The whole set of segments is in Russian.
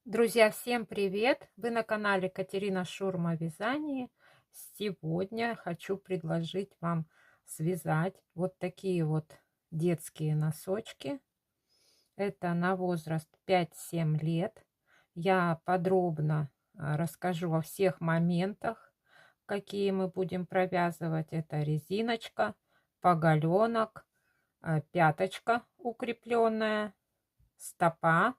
Друзья, всем привет! Вы на канале Катерина Шурма Вязание. Сегодня хочу предложить вам связать вот такие вот детские носочки. Это на возраст 5-7 лет. Я подробно расскажу о всех моментах, какие мы будем провязывать. Это резиночка, поголенок, пяточка укрепленная, стопа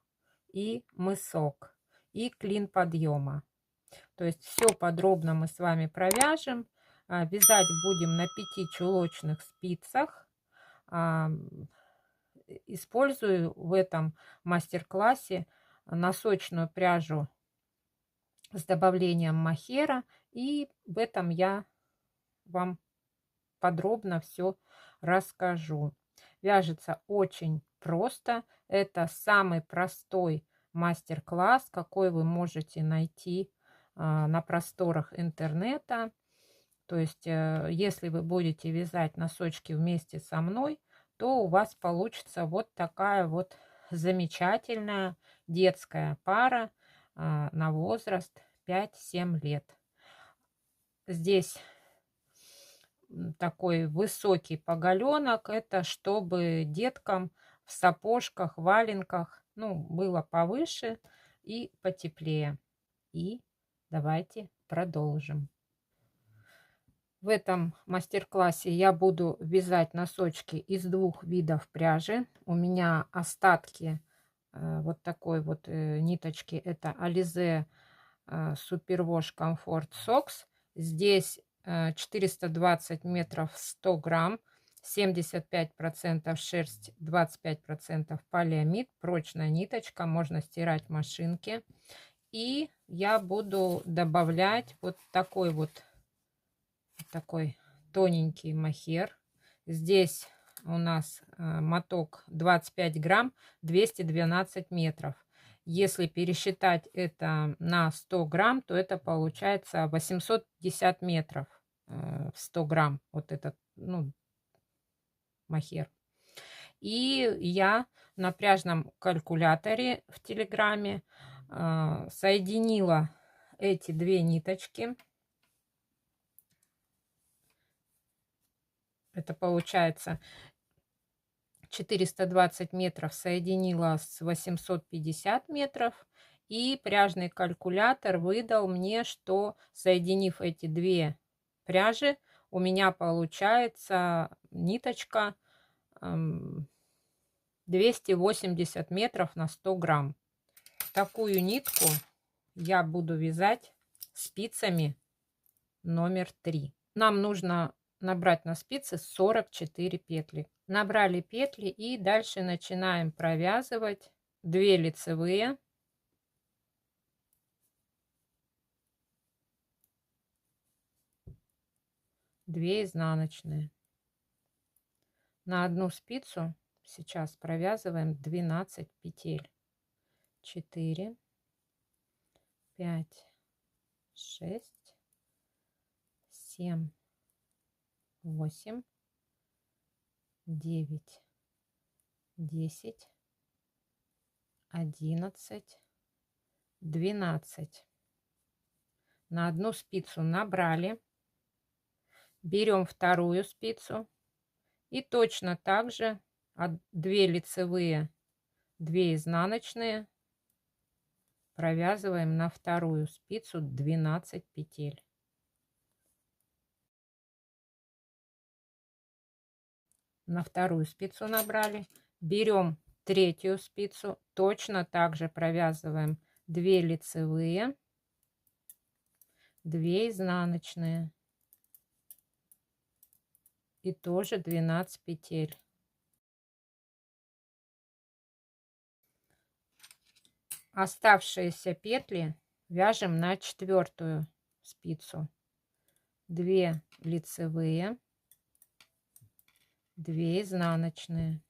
и мысок, и клин подъема. То есть все подробно мы с вами провяжем. Вязать будем на 5 чулочных спицах. Использую в этом мастер-классе носочную пряжу с добавлением мохера. И в этом я вам подробно все расскажу. Вяжется очень просто. Это самый простой мастер-класс, какой вы можете найти на просторах интернета. То есть, если вы будете вязать носочки вместе со мной, то у вас получится вот такая вот замечательная детская пара на возраст 5-7 лет. Здесь такой высокий поголенок. Это чтобы деткам в сапожках, валенках, ну, было повыше и потеплее. И давайте продолжим. В этом мастер-классе я буду вязать носочки из двух видов пряжи. У меня остатки вот такой вот ниточки. Это Alize Superwash Comfort Socks. Здесь 420 метров 100 грамм, 75% шерсть, 25% полиамид, прочная ниточка, можно стирать в машинке. И я буду добавлять вот такой тоненький мохер. Здесь у нас моток 25 грамм, 212 метров. Если пересчитать это на 100 грамм, то это получается 850 метров в 100 грамм. Вот этот, ну, мохер. И я на пряжном калькуляторе в Телеграме соединила эти две ниточки. Это получается 420 метров соединила с 850 метров. И пряжный калькулятор выдал мне, что соединив эти две пряжи, у меня получается ниточка 280 метров на 100 грамм. Такую нитку я буду вязать спицами номер 3. Нам нужно набрать на спице 44 петли. Набрали петли и дальше начинаем провязывать 2 лицевые, 2 изнаночные. На одну спицу сейчас провязываем 12 петель. 4, 5, 6, 7, 8, 9, 10, 11, 12. На одну спицу набрали, берем вторую спицу и точно так же 2 лицевые, 2 изнаночные провязываем на вторую спицу 12 петель. На вторую спицу набрали, берем третью спицу, точно так же провязываем 2 лицевые, 2 изнаночные и тоже 12 петель. Оставшиеся петли вяжем на четвертую спицу. 2 лицевые, 2 изнаночные,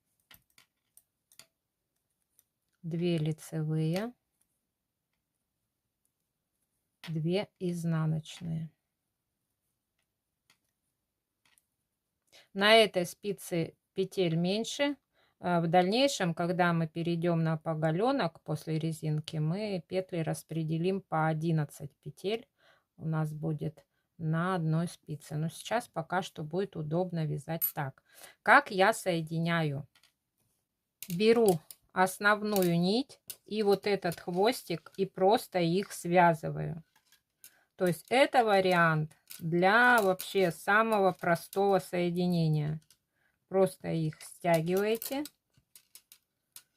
2 лицевые, 2 изнаночные. На этой спице петель меньше, В дальнейшем, когда мы перейдем на поголенок после резинки, мы петли распределим по 11 петель. У нас будет на одной спице. Но сейчас пока что будет удобно вязать так. Как я соединяю? Беру основную нить и вот этот хвостик и просто их связываю. То есть это вариант для вообще самого простого соединения. Просто их стягиваете.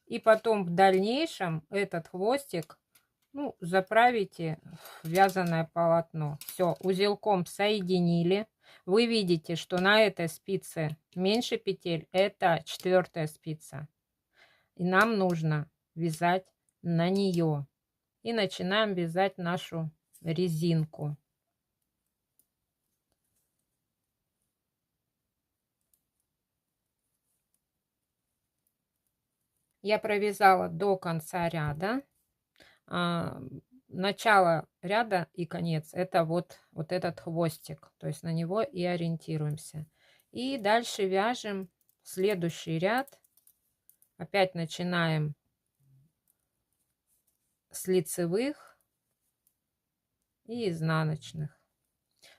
И потом в дальнейшем этот хвостик заправите в вязаное полотно. Все, узелком соединили. Вы видите, что на этой спице меньше петель. Это 4-я спица. И нам нужно вязать на нее. И начинаем вязать нашу резинку. Я провязала до конца ряда. Начало ряда и конец — это вот этот хвостик. То есть на него и ориентируемся. И дальше вяжем следующий ряд. Опять начинаем с лицевых и изнаночных.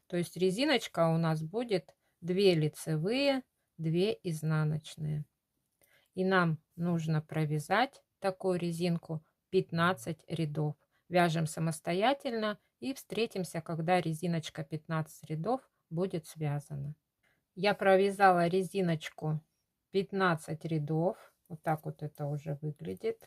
То есть резиночка у нас будет 2 лицевые, 2 изнаночные. И нам нужно провязать такую резинку 15 рядов. Вяжем самостоятельно и встретимся, когда резиночка 15 рядов будет связана. Я провязала резиночку 15 рядов. Вот так вот это уже выглядит.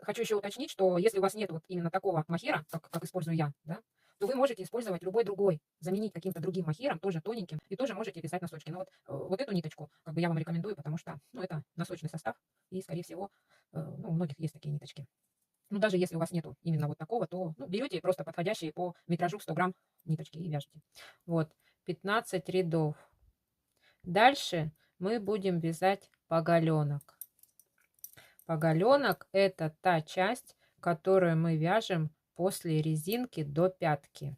Хочу еще уточнить, что если у вас нет вот именно такого махера, как использую я, да, то вы можете использовать любой другой, заменить каким-то другим махером, тоже тоненьким, и тоже можете вязать носочки. Но вот эту ниточку как бы я вам рекомендую, потому что это носочный состав, и, скорее всего, у многих есть такие ниточки. Даже если у вас нету именно вот такого, то берете просто подходящие по метражу 100 грамм ниточки и вяжете. Вот, 15 рядов. Дальше мы будем вязать поголенок. Поголенок — это та часть, которую мы вяжем после резинки до пятки.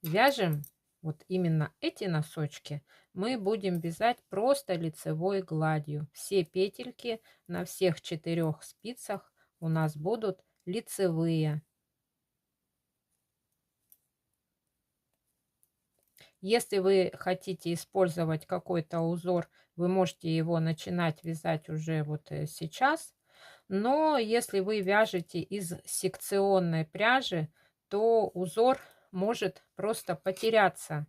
Вяжем вот именно эти носочки мы будем вязать просто лицевой гладью. Все петельки на всех 4 спицах у нас будут лицевые. Если вы хотите использовать какой-то узор, вы можете его начинать вязать уже вот сейчас. Но если вы вяжете из секционной пряжи, то узор может просто потеряться.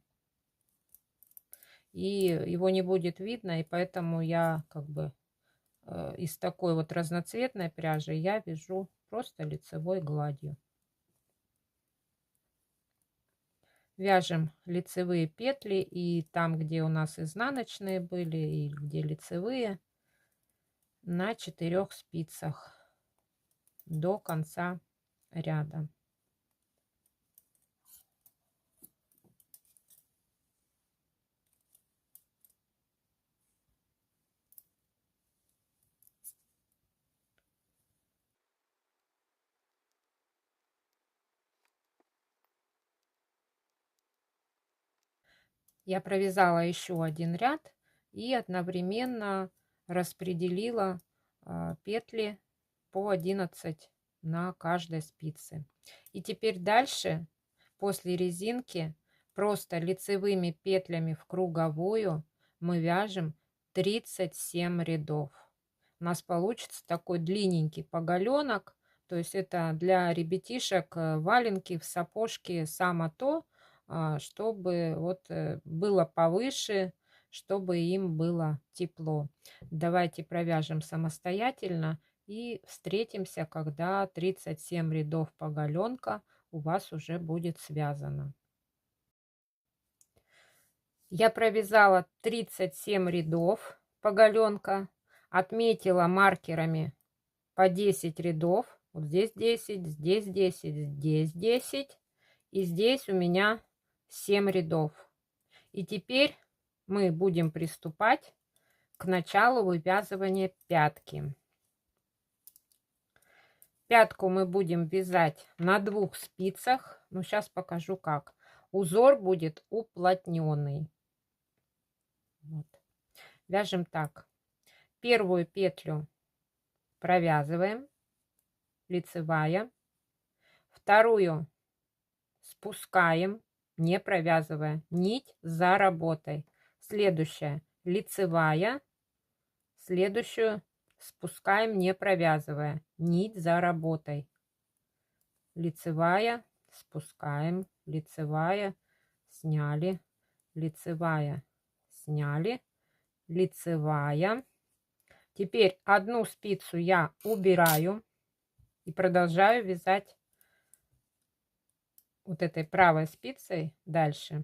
И его не будет видно, и поэтому я как бы из такой вот разноцветной пряжи я вяжу просто лицевой гладью. Вяжем лицевые петли, и там, где у нас изнаночные были, и где лицевые, на 4 спицах до конца ряда. Я провязала еще один ряд и одновременно распределила петли по 11 на каждой спице. И теперь дальше после резинки просто лицевыми петлями в круговую мы вяжем 37 рядов. У нас получится такой длинненький поголенок. То есть это для ребятишек валенки в сапожке само то, чтобы вот было повыше, чтобы им было тепло. Давайте провяжем самостоятельно и встретимся, когда 37 рядов поголенка у вас уже будет связано. Я провязала 37 рядов поголенка, отметила маркерами по 10 рядов. Вот здесь 10, здесь 10, здесь 10. И здесь у меня 7 рядов. И теперь мы будем приступать к началу вывязывания пятки. Пятку мы будем вязать на 2 спицах. Сейчас покажу как. Узор будет уплотненный. Вот. Вяжем так. Первую петлю провязываем, лицевая. Вторую спускаем, не провязывая, нить за работой. Следующая лицевая, следующую спускаем, не провязывая, нить за работой. Лицевая, спускаем, лицевая, сняли, лицевая, сняли, лицевая. Теперь одну спицу я убираю и продолжаю вязать вот этой правой спицей дальше.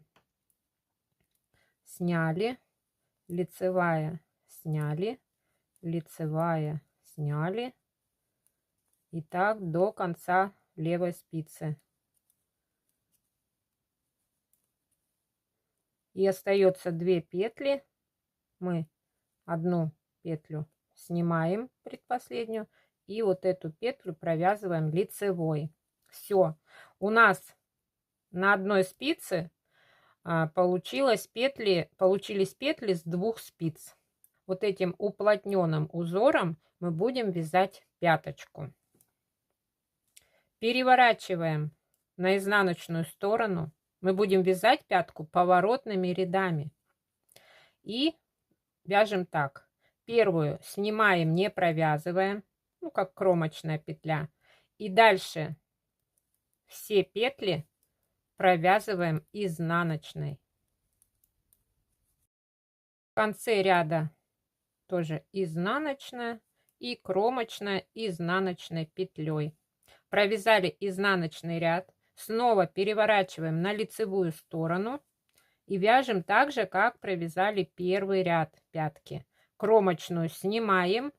Сняли, лицевая, сняли, лицевая, сняли. И так до конца левой спицы. И остается 2 петли. Мы одну петлю снимаем, предпоследнюю, и вот эту петлю провязываем лицевой. Все. У нас на одной спице получились петли с 2 спиц. Вот этим уплотненным узором мы будем вязать пяточку. Переворачиваем на изнаночную сторону. Мы будем вязать пятку поворотными рядами. И вяжем так. Первую снимаем, не провязывая, ну как кромочная петля. И дальше все петли провязываем изнаночной. В конце ряда тоже изнаночная и кромочная изнаночной петлей. Провязали изнаночный ряд, снова переворачиваем на лицевую сторону и вяжем так же, как провязали первый ряд пятки. Кромочную снимаем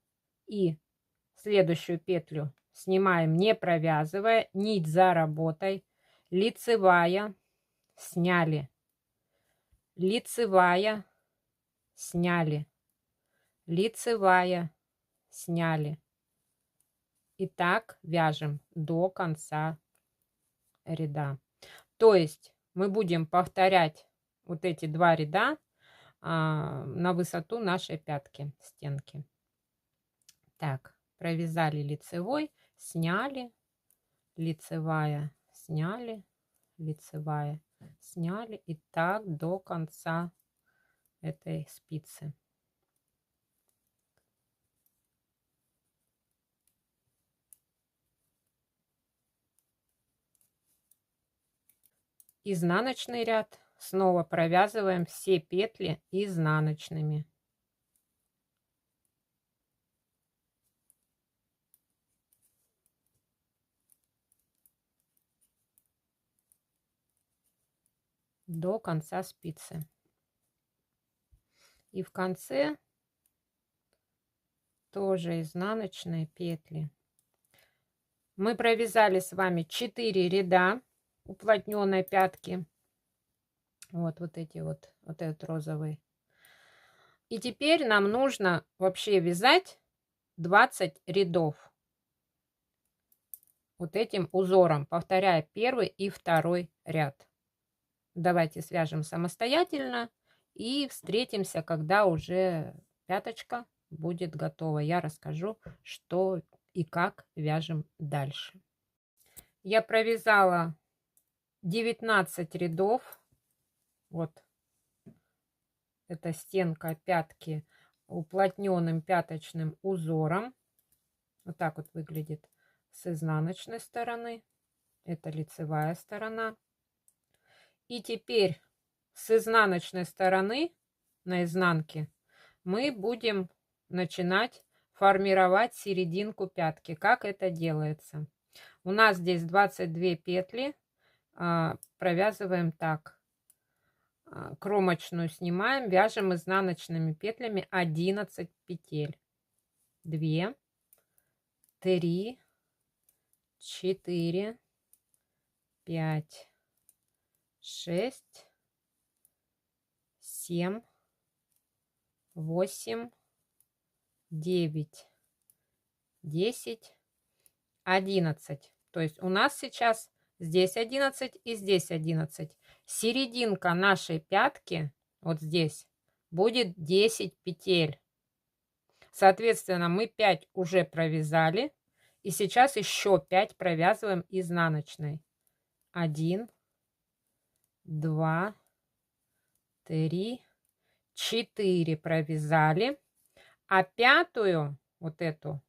и следующую петлю снимаем, не провязывая, нить за работой, лицевая, сняли, лицевая, сняли, лицевая, сняли. И так вяжем до конца ряда. То есть мы будем повторять вот эти 2 ряда на высоту нашей пятки, стенки. Так, провязали лицевой, сняли, лицевая, сняли, лицевая, сняли. И так до конца этой спицы. Изнаночный ряд. Снова провязываем все петли изнаночными. До конца спицы. И в конце тоже изнаночные петли. Мы провязали с вами 4 ряда уплотненной пятки. Вот эти вот этот розовый. И теперь нам нужно вообще вязать 20 рядов вот этим узором, повторяя первый и второй ряд. Давайте свяжем самостоятельно и встретимся, когда уже пяточка будет готова. Я расскажу, что и как вяжем дальше. Я провязала 19 рядов. Вот эта стенка пятки уплотненным пяточным узором. Вот так вот выглядит с изнаночной стороны. Это лицевая сторона. И теперь с изнаночной стороны на изнанке мы будем начинать формировать серединку пятки. Как это делается? У нас здесь 22 петли. Провязываем так. Кромочную снимаем, вяжем изнаночными петлями 11 петель. 2, 3, 4, 5, 6, 7, 8, 9, 10, 11. То есть у нас сейчас здесь 11 и здесь 11. Серединка нашей пятки вот здесь будет 10 петель. Соответственно, мы 5 уже провязали. И сейчас еще 5 провязываем изнаночной. 1, 2, 3, 4 провязали. А пятую, вот эту,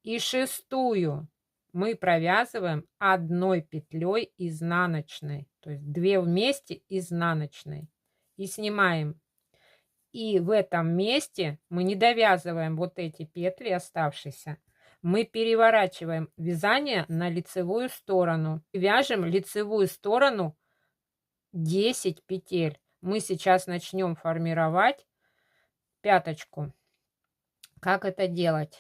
и шестую мы провязываем одной петлей изнаночной. То есть 2 вместе изнаночной. И снимаем. И в этом месте мы не довязываем вот эти петли оставшиеся. Мы переворачиваем вязание на лицевую сторону. Вяжем лицевую сторону 10 петель. Мы сейчас начнем формировать пяточку. Как это делать?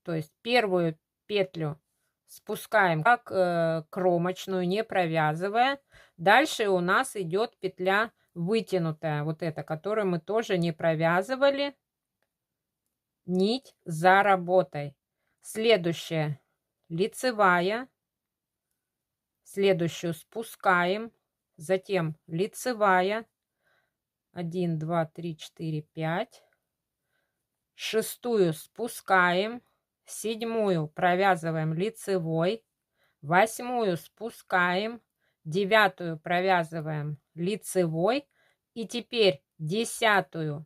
То есть первую петлю спускаем как кромочную, не провязывая. Дальше у нас идет петля вытянутая, вот эта, которую мы тоже не провязывали. Нить за работой. Следующая лицевая. Следующую спускаем. Затем лицевая. 1, 2, 3, 4, 5. Шестую спускаем. Седьмую провязываем лицевой. Восьмую спускаем. Девятую провязываем лицевой. И теперь десятую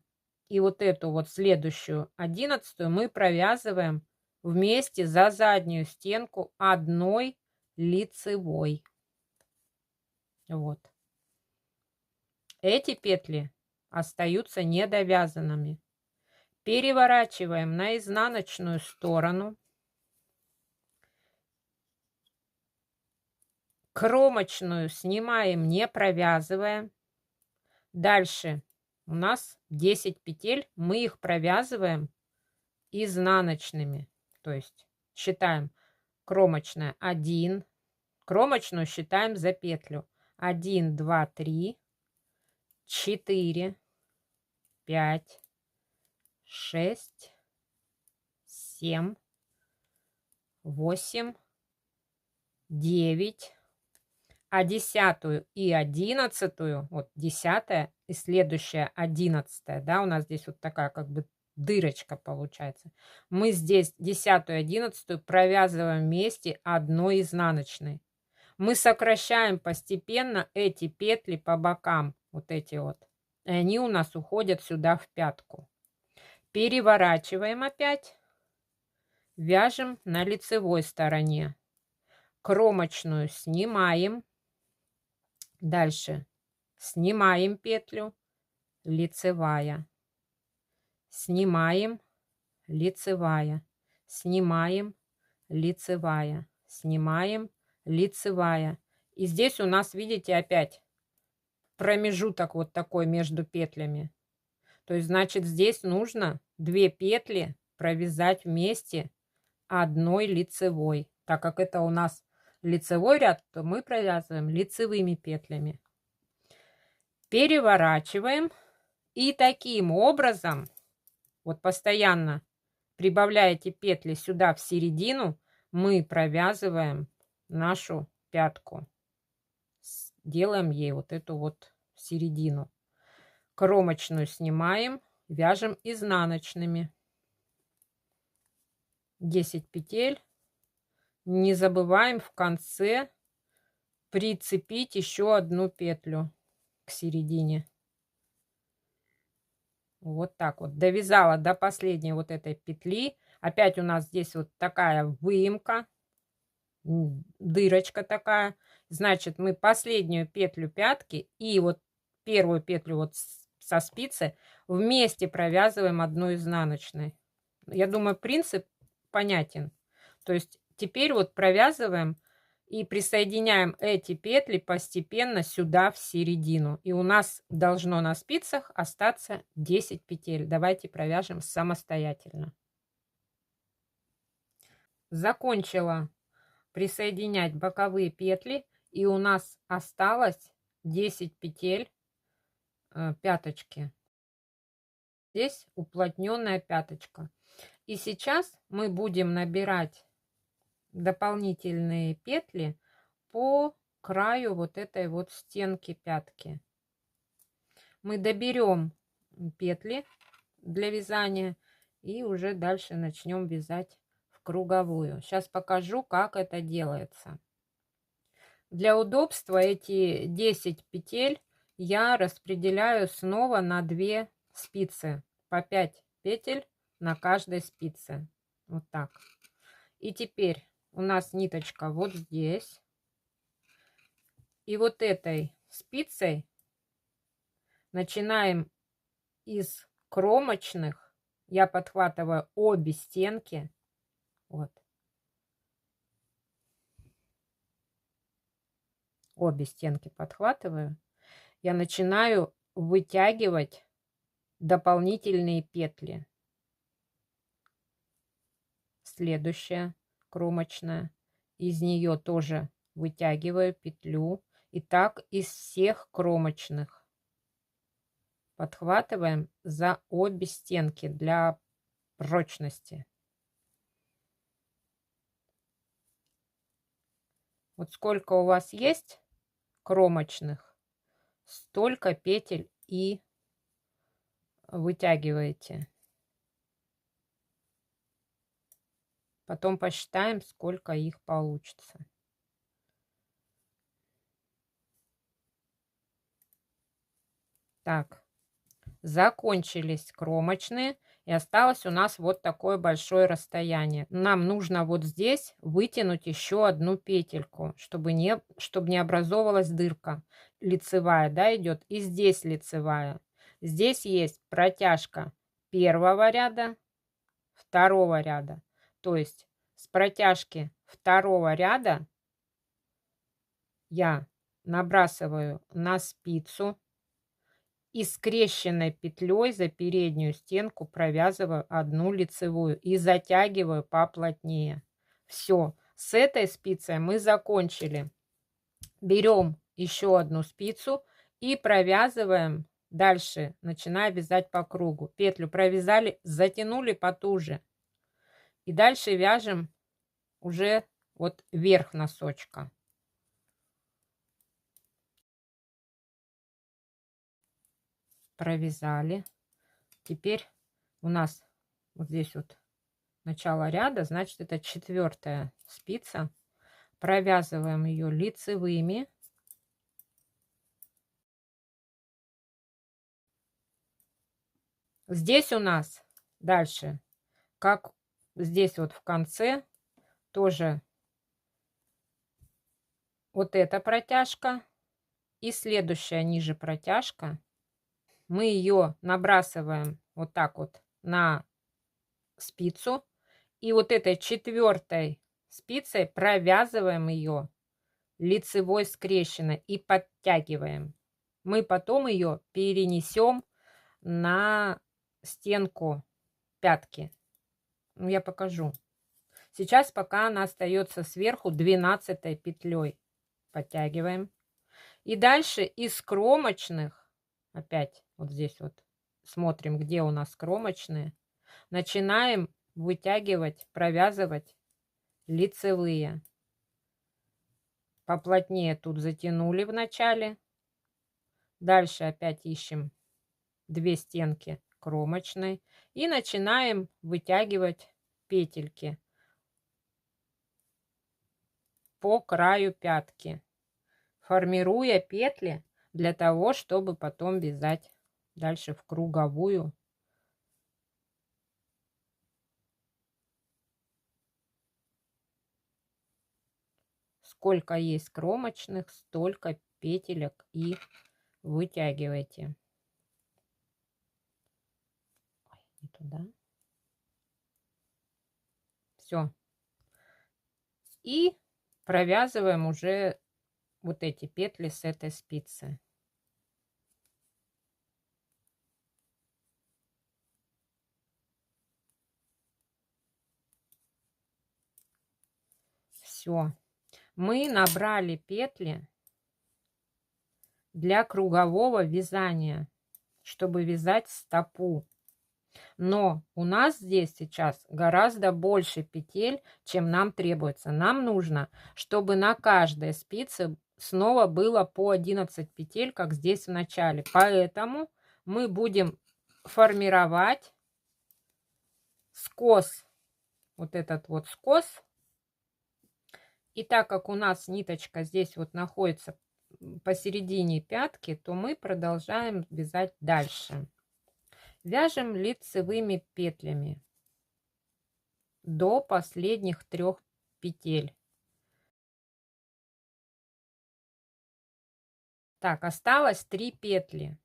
и вот эту вот следующую 11-ю мы провязываем вместе за заднюю стенку одной лицевой. Вот. Эти петли остаются недовязанными. Переворачиваем на изнаночную сторону. Кромочную снимаем, не провязывая. Дальше у нас 10 петель, мы их провязываем изнаночными. То есть считаем кромочная 1, кромочную считаем за петлю. 1, 2, 3, 4, 5, 6, 7, 8, 9. А 10-ю и 11-ю, вот 10-я и следующая 11-я, да, у нас здесь вот такая как бы дырочка получается. Мы здесь 10-ю и 11-ю провязываем вместе одной изнаночной. Мы сокращаем постепенно эти петли по бокам, вот эти вот. И они у нас уходят сюда в пятку. Переворачиваем опять. Вяжем на лицевой стороне. Кромочную снимаем. Дальше снимаем петлю, лицевая, снимаем, лицевая, снимаем, лицевая, снимаем, лицевая. И здесь у нас, видите, опять промежуток вот такой между петлями. То есть, значит, здесь нужно 2 петли провязать вместе одной лицевой. Так как это у нас лицевой ряд, то мы провязываем лицевыми петлями. Переворачиваем и таким образом, вот постоянно прибавляете петли сюда в середину, мы провязываем нашу пятку. Делаем ей вот эту вот середину. Кромочную снимаем, вяжем изнаночными. 10 петель. Не забываем в конце прицепить еще одну петлю к середине. Вот так вот. Довязала до последней вот этой петли. Опять у нас здесь вот такая выемка, дырочка такая. Значит, мы последнюю петлю пятки и вот первую петлю вот со спицы вместе провязываем одной изнаночной. Я думаю, принцип понятен. То есть теперь вот провязываем и присоединяем эти петли постепенно сюда в середину. И у нас должно на спицах остаться 10 петель. Давайте провяжем самостоятельно. Закончила присоединять боковые петли. И у нас осталось 10 петель пяточки. Здесь уплотненная пяточка. И сейчас мы будем набирать дополнительные петли по краю вот этой вот стенки пятки. Мы доберем петли для вязания И уже дальше начнем вязать в круговую. Сейчас покажу, как это делается. Для удобства эти 10 петель я распределяю снова на 2 спицы. По 5 петель на каждой спице. Вот так. И теперь у нас ниточка вот здесь. И вот этой спицей начинаем из кромочных. Я подхватываю обе стенки. Вот. Обе стенки подхватываю. Я начинаю вытягивать дополнительные петли. Следующая кромочная. Из нее тоже вытягиваю петлю. И так из всех кромочных. Подхватываем за обе стенки для прочности. Вот сколько у вас есть кромочных, столько петель и вытягиваете. Потом посчитаем, сколько их получится. Так, закончились кромочные. И осталось у нас вот такое большое расстояние. Нам нужно вот здесь вытянуть еще одну петельку, чтобы не образовалась дырка. Лицевая, да, идет. И здесь лицевая. Здесь есть протяжка первого ряда, второго ряда. То есть с протяжки второго ряда я набрасываю на спицу и скрещенной петлей за переднюю стенку провязываю одну лицевую и затягиваю поплотнее. Все, с этой спицей мы закончили. Берем еще одну спицу и провязываем дальше, начиная вязать по кругу. Петлю провязали, затянули потуже. И дальше вяжем уже вот верх носочка. Провязали. Теперь у нас вот здесь вот начало ряда, значит, это 4-я спица. Провязываем ее лицевыми. Здесь у нас дальше, как здесь вот в конце, тоже вот эта протяжка и следующая ниже протяжка. Мы ее набрасываем вот так вот на спицу. И вот этой 4-й спицей провязываем ее лицевой скрещенной и подтягиваем. Мы потом ее перенесем на стенку пятки. Я покажу. Сейчас пока она остается сверху 12-й петлей. Подтягиваем. И дальше из кромочных, опять вот здесь вот смотрим, где у нас кромочные, начинаем вытягивать, провязывать лицевые. Поплотнее тут затянули в начале. Дальше опять ищем 2 стенки кромочной и начинаем вытягивать петельки по краю пятки, формируя петли для того, чтобы потом вязать дальше в круговую. Сколько есть кромочных, столько петелек и вытягивайте. Ой, не туда. Все. И провязываем уже вот эти петли с этой спицы. Все. Мы набрали петли для кругового вязания, чтобы вязать стопу. Но у нас здесь сейчас гораздо больше петель, чем нам требуется. Нам нужно, чтобы на каждой спице снова было по 11 петель, как здесь в начале. Поэтому мы будем формировать скос, вот этот вот скос. И так как у нас ниточка здесь вот находится посередине пятки, то мы продолжаем вязать дальше. Вяжем лицевыми петлями до последних 3 петель. Так, осталось 3 петли.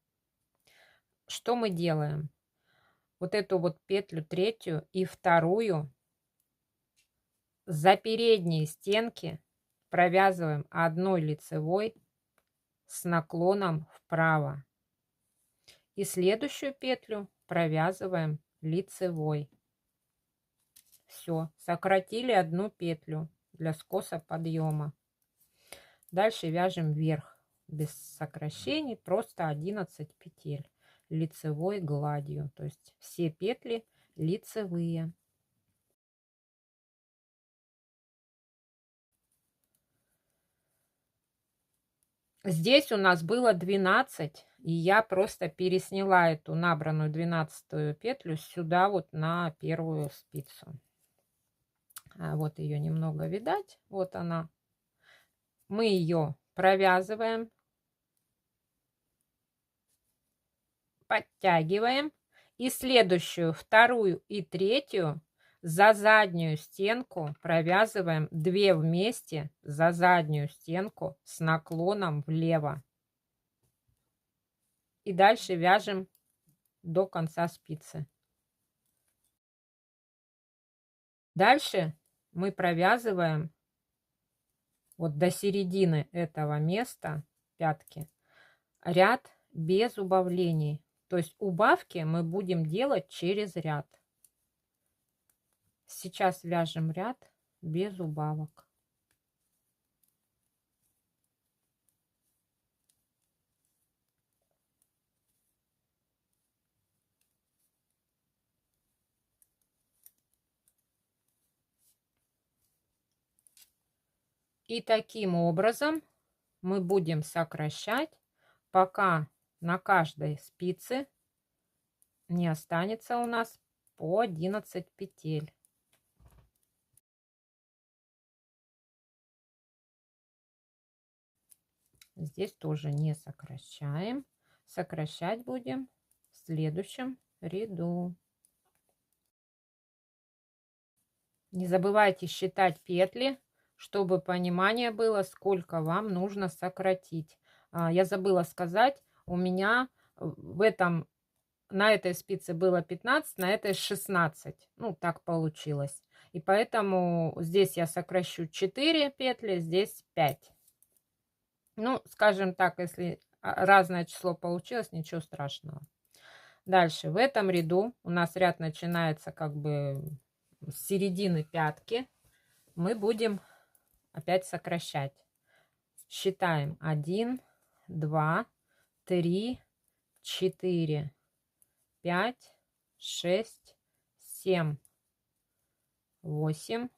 Что мы делаем? Вот эту вот петлю третью и вторую за передние стенки провязываем одной лицевой с наклоном вправо. И следующую петлю провязываем лицевой. Все, сократили одну петлю для скоса подъема. Дальше вяжем вверх без сокращений, просто 11 петель лицевой гладью, то есть все петли лицевые. Здесь у нас было 12, и я просто пересняла эту набранную 12-ю петлю сюда вот на первую спицу. Вот ее немного видать, вот она. Мы ее провязываем, подтягиваем, и следующую, вторую и третью за заднюю стенку провязываем 2 вместе за заднюю стенку с наклоном влево. И дальше вяжем до конца спицы. Дальше мы провязываем вот до середины этого места пятки ряд без убавлений. То есть убавки мы будем делать через ряд. Сейчас вяжем ряд без убавок. И таким образом мы будем сокращать, пока на каждой спице не останется у нас по 11 петель. Здесь тоже не сокращаем. Сокращать будем в следующем ряду. Не забывайте считать петли, чтобы понимание было, сколько вам нужно сократить. Я забыла сказать, у меня на этой спице было 15, на этой 16. Ну, так получилось. И поэтому здесь я сокращу 4 петли, здесь 5. Ну, скажем так, если разное число получилось, ничего страшного. Дальше в этом ряду у нас ряд начинается как бы с середины пятки. Мы будем опять сокращать. Считаем 1, 2, 3, 4, 5, 6, 7, 8,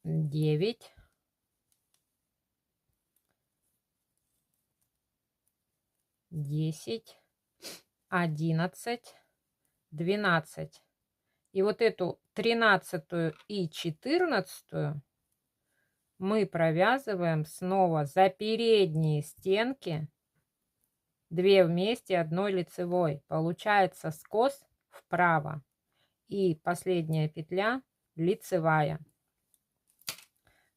9, 10, 11, 12. И вот эту 13 и 14 мы провязываем снова за передние стенки 2 вместе одной лицевой. Получается скос вправо. И последняя петля лицевая.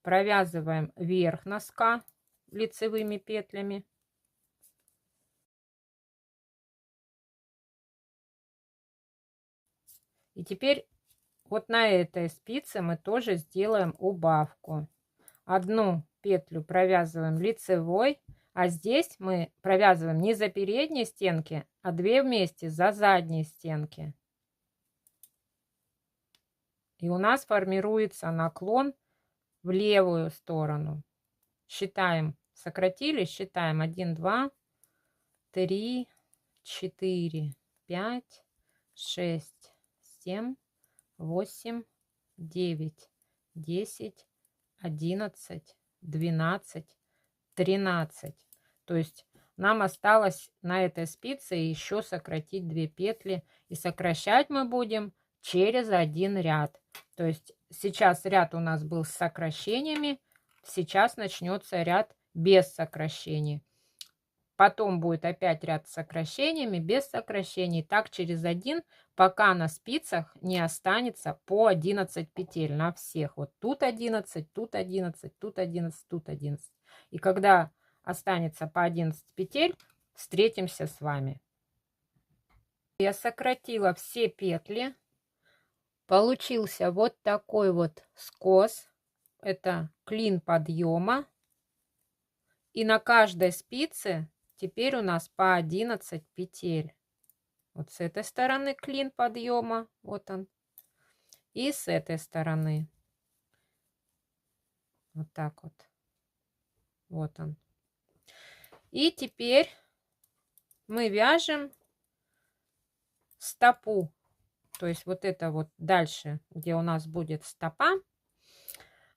Провязываем верх носка лицевыми петлями. И теперь вот на этой спице мы тоже сделаем убавку. Одну петлю провязываем лицевой, а здесь мы провязываем не за передние стенки, а 2 вместе за задние стенки. И у нас формируется наклон в левую сторону. Считаем, сократили, считаем 1, 2, 3, 4, 5, 6, 7, 8, 9, 10, 11, 12, 13. То есть нам осталось на этой спице еще сократить 2 петли. И сокращать мы будем через один ряд. То есть сейчас ряд у нас был с сокращениями, сейчас начнется ряд без сокращений. Потом будет опять ряд с сокращениями, без сокращений. Так через один, пока на спицах не останется по 11 петель на всех. Вот тут 11, тут 11, тут 11, тут 11. И когда останется по 11 петель, встретимся с вами. Я сократила все петли. Получился вот такой вот скос. Это клин подъема. И на каждой спице теперь у нас по 11 петель. Вот с этой стороны клин подъема, вот он. И с этой стороны. Вот так вот. Вот он. И теперь мы вяжем стопу. То есть вот это вот дальше, где у нас будет стопа.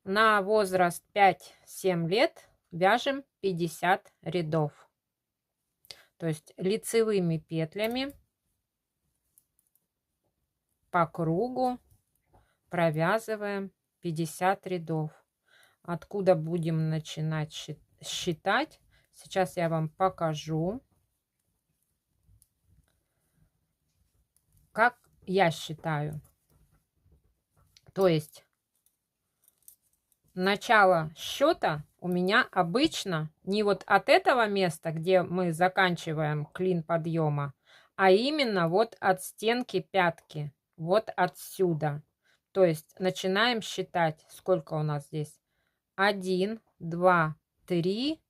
На возраст 5-7 лет вяжем 50 рядов. То есть лицевыми петлями по кругу провязываем 50 рядов. Откуда будем начинать считать? Сейчас я вам покажу, как я считаю. То есть начало счета у меня обычно не вот от этого места, где мы заканчиваем клин подъема, а именно вот от стенки пятки, вот отсюда. То есть начинаем считать, сколько у нас здесь. 1, 2, 3,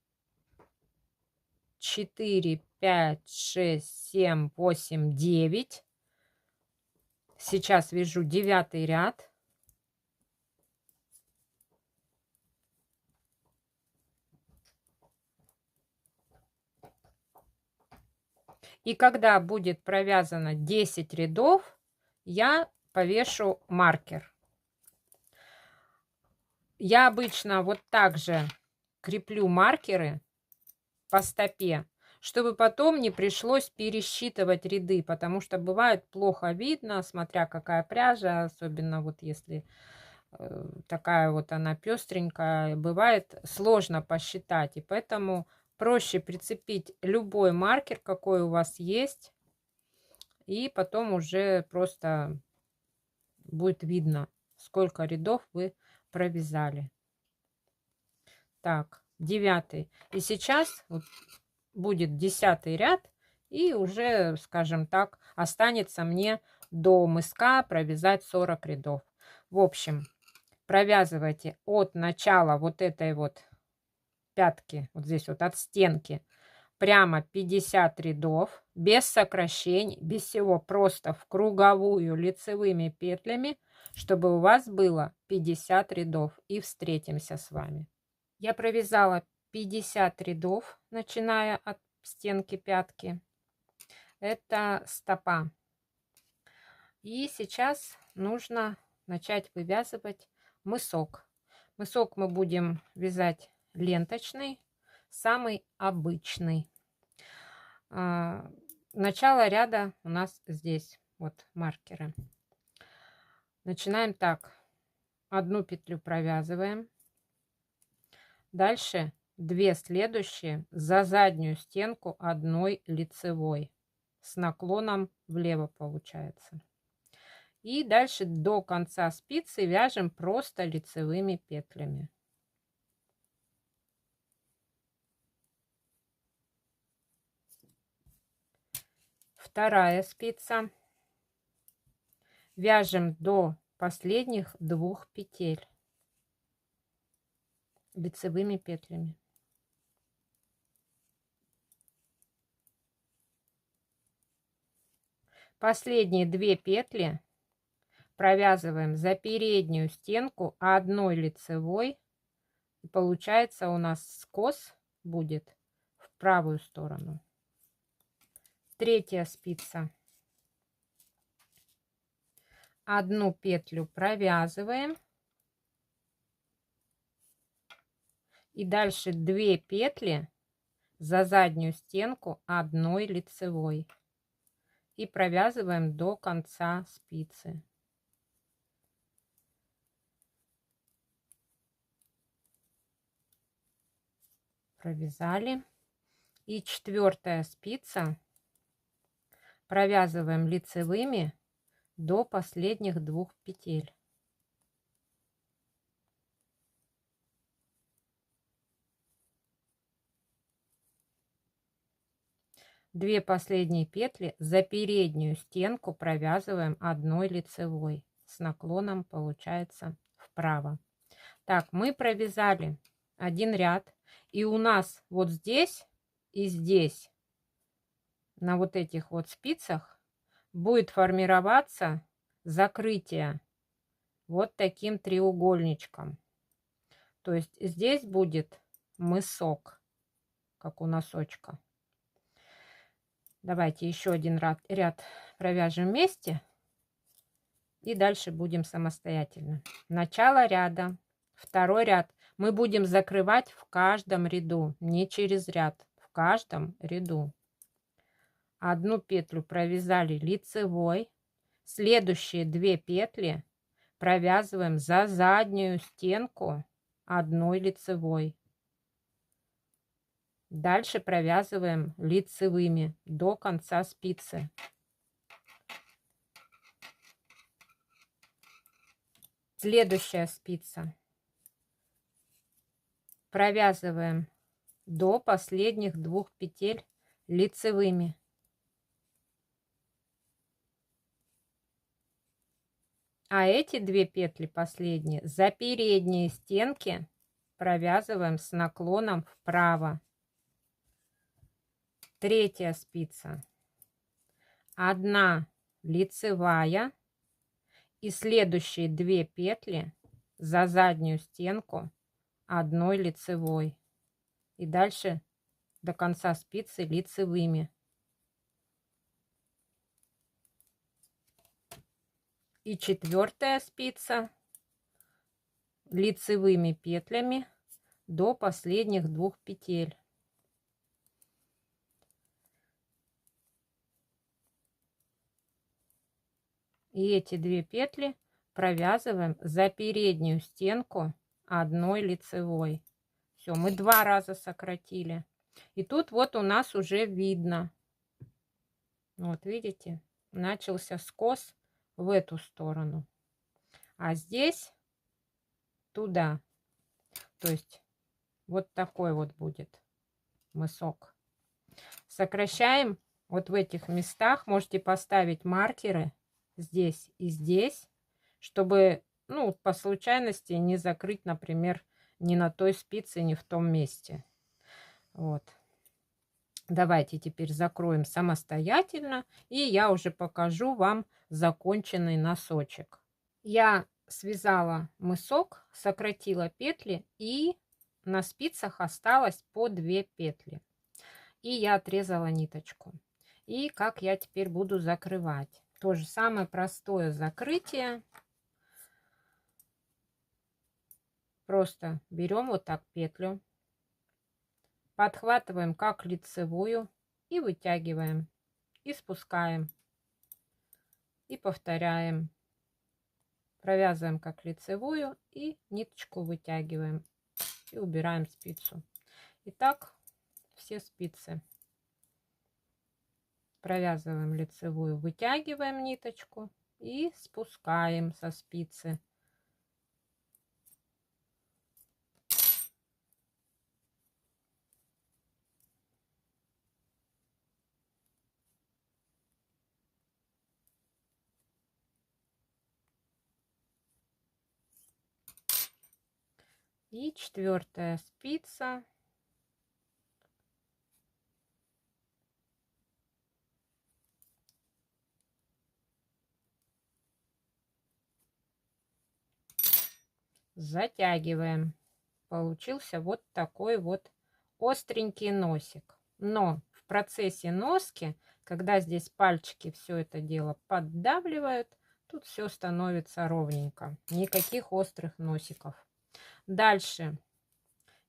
4, 5, 6, 7, 8, 9. Сейчас вяжу 9 ряд. И когда будет провязано 10 рядов, я повешу маркер. Я обычно вот так же креплю маркеры по стопе, чтобы потом не пришлось пересчитывать ряды, потому что бывает плохо видно, смотря какая пряжа, особенно вот если такая вот она пестренькая, бывает сложно посчитать, и поэтому проще прицепить любой маркер, какой у вас есть, и потом уже просто будет видно, сколько рядов вы провязали. Так, 9. И сейчас вот будет 10 ряд, и уже, скажем так, останется мне до мыска провязать 40 рядов. В общем, провязывайте от начала вот этой вот пятки, вот здесь вот от стенки, прямо 50 рядов, без сокращений, без всего, просто в круговую лицевыми петлями, чтобы у вас было 50 рядов. И встретимся с вами. Я провязала 50 рядов, начиная от стенки пятки. Это стопа. И сейчас нужно начать вывязывать мысок. Мысок мы будем вязать ленточный, самый обычный. Начало ряда у нас здесь, вот маркеры. Начинаем так. Одну петлю провязываем. Дальше 2 следующие за заднюю стенку одной лицевой. С наклоном влево получается. И дальше до конца спицы вяжем просто лицевыми петлями. Вторая спица. Вяжем до последних 2 петель лицевыми петлями. Последние 2 петли провязываем за переднюю стенку одной лицевой. И получается у нас скос будет в правую сторону. Третья спица. Одну петлю провязываем. И дальше 2 петли за заднюю стенку одной лицевой. И провязываем до конца спицы. Провязали. И 4-я спица провязываем лицевыми до последних 2 петель. Две последние петли за переднюю стенку провязываем 1 лицевой с наклоном, получается, вправо. Так, мы провязали 1 ряд, и у нас вот здесь и здесь на вот этих вот спицах будет формироваться закрытие вот таким треугольничком. То есть здесь будет мысок, как у носочка. Давайте еще один ряд провяжем вместе. И дальше будем самостоятельно. Начало ряда. 2-й ряд. Мы будем закрывать в каждом ряду. Не через ряд. В каждом ряду. 1 петлю провязали лицевой. Следующие 2 петли провязываем за заднюю стенку 1 лицевой. Дальше провязываем лицевыми до конца спицы. Следующая спица. Провязываем до последних 2 петель лицевыми. А эти 2 петли последние за передние стенки провязываем с наклоном вправо. 3-я спица. 1 лицевая. И следующие 2 петли за заднюю стенку 1 лицевой. И дальше до конца спицы лицевыми. И 4-я спица лицевыми петлями до последних 2 петель. И эти 2 петли провязываем за переднюю стенку 1 лицевой. Все, мы 2 раза сократили. И тут вот у нас уже видно. Вот видите, начался скос в эту сторону. А здесь туда. То есть вот такой вот будет мысок. Сокращаем вот в этих местах. Можете поставить маркеры здесь и здесь, чтобы, ну, по случайности не закрыть, например, ни на той спице, ни в том месте. Вот. Давайте теперь закроем самостоятельно, и я уже покажу вам законченный носочек. Я связала мысок, сократила петли, и на спицах осталось по 2 петли. И я отрезала ниточку. И как я теперь буду закрывать? То же самое простое закрытие. Просто берем вот так петлю, подхватываем как лицевую и вытягиваем. И спускаем. И повторяем. Провязываем как лицевую и ниточку вытягиваем. И убираем спицу. Итак, все спицы. Провязываем лицевую, вытягиваем ниточку и спускаем со спицы. И 4-я спица. Затягиваем. Получился вот такой вот остренький носик. Но в процессе носки, когда здесь пальчики все это дело поддавливают, тут все становится ровненько. Никаких острых носиков. Дальше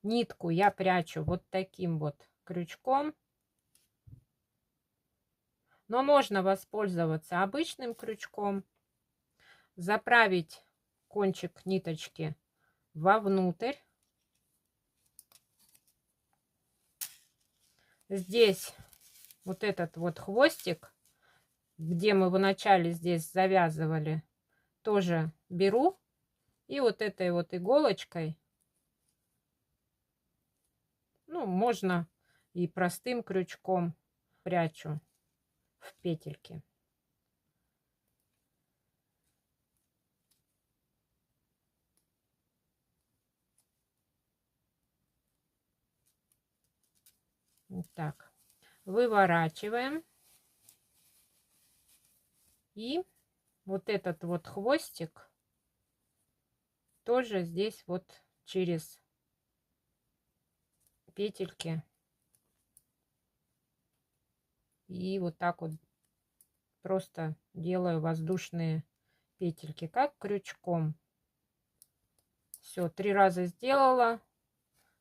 нитку я прячу вот таким вот крючком. Но можно воспользоваться обычным крючком. Заправить кончик ниточки вовнутрь. здесь вот этот вот хвостик, где мы вначале здесь завязывали, тоже беру и вот этой вот иголочкой, ну, можно и простым крючком, прячу в петельки. Вот так. Выворачиваем. И вот этот вот хвостик тоже здесь вот через петельки. И вот так вот просто делаю воздушные петельки, как крючком. Все, 3 раза сделала.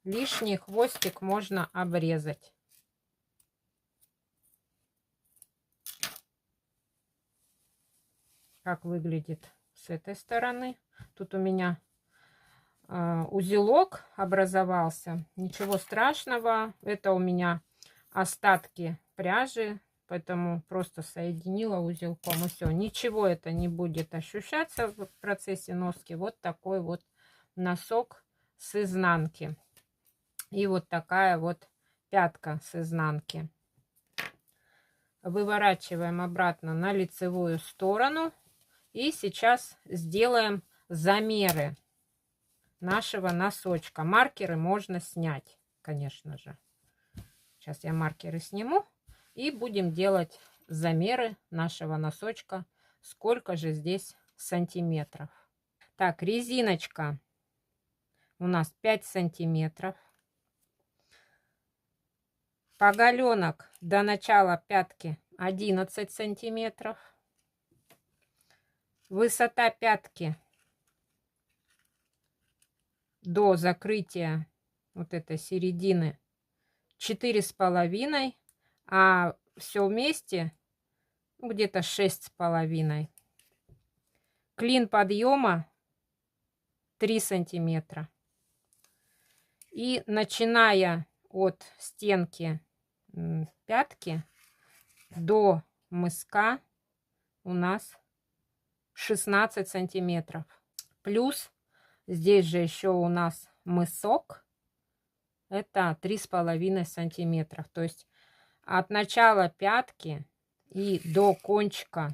Лишний хвостик можно обрезать. Как выглядит с этой стороны. Тут у меня узелок образовался. Ничего страшного. Это у меня остатки пряжи. Поэтому просто соединила узелком. И все. Ничего это не будет ощущаться в процессе носки. Вот такой вот носок с изнанки. И вот такая вот пятка с изнанки. Выворачиваем обратно на лицевую сторону. И сейчас сделаем замеры нашего носочка. Маркеры можно снять, конечно же. Сейчас я маркеры сниму. И будем делать замеры нашего носочка. Сколько же здесь сантиметров. Так, резиночка у нас 5 сантиметров. Поголенок до начала пятки 11 сантиметров. Высота пятки до закрытия вот этой середины 4,5, а все вместе где-то 6,5. Клин подъема 3 сантиметра. И начиная от стенки пятки до мыска у нас 16 сантиметров. Плюс здесь же еще у нас мысок. Это 3,5 сантиметров. То есть от начала пятки и до кончика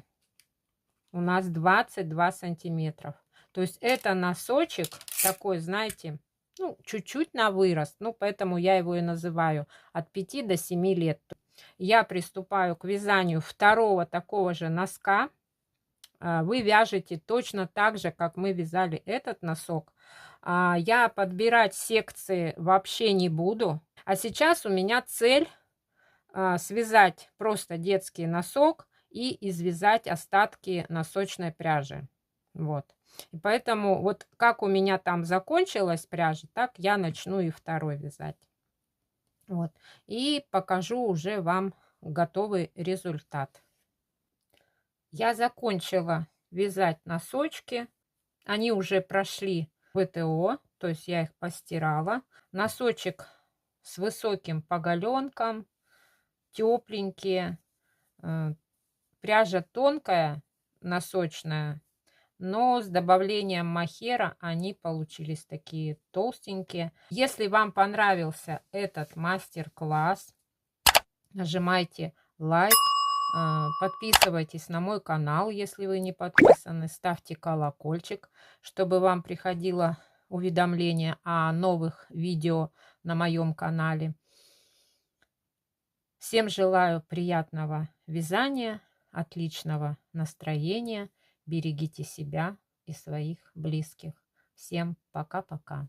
у нас 22 сантиметров. То есть это носочек такой, знаете, ну, чуть-чуть на вырост. Ну, поэтому я его и называю от 5 до 7 лет. Я приступаю к вязанию второго такого же носка. Вы вяжете точно так же, как мы вязали этот носок. Я подбирать секции вообще не буду. А сейчас у меня цель связать просто детский носок и извязать остатки носочной пряжи. Вот. И поэтому вот как у меня там закончилась пряжа, так я начну и второй вязать. Вот. И покажу уже вам готовый результат. Я закончила вязать носочки. Они уже прошли ВТО, то есть я их постирала. Носочек с высоким поголенком, тепленькие. Пряжа тонкая, носочная, но с добавлением мохера они получились такие толстенькие. Если вам понравился этот мастер-класс, нажимайте лайк, подписывайтесь на мой канал, если вы не подписаны, ставьте колокольчик, чтобы вам приходило уведомление о новых видео на моем канале. Всем желаю приятного вязания, отличного настроения. Берегите себя и своих близких. Всем пока-пока.